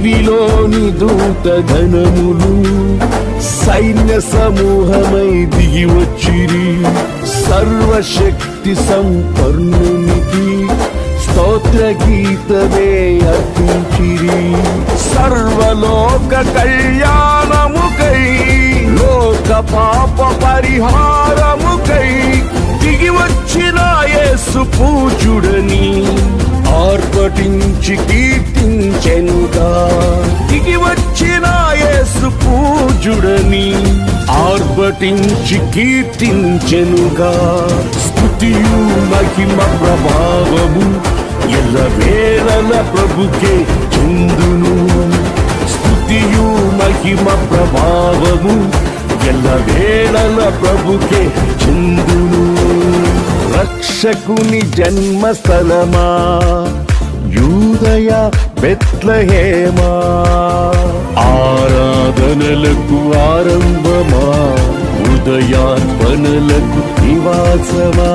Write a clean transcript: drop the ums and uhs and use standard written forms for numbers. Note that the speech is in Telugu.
దివిలోని దూత గణములు సైన్య సమూహమై దిగి వచ్చిరి. సర్వశక్తి సంపన్నునికి స్తోత్ర గీతమే అర్పించిరి. సర్వలోక కళ్యాణముకై లోక పాప పరిహారముకై దిగి వచ్చిన యేసు పూజుడని ఆర్భటించి కీర్తించెనుగా. దిగి వచ్చిన యేసు పూజుడని ఆర్భటించి కీర్తించెనుగా. స్తుతియు మహిమ ప్రభావము ఎల్లవేళల ప్రభుకే చెందును. స్తుతియు మహిమ ప్రభావము ఎల్లవేళల ప్రభుకే చెందును. రక్షకుని జన్మస్థలమా యూదయ బెత్లెహేమా, ఆరాధనలకు ఆరంభమా, ఉదయార్పణలకు నివాసమా.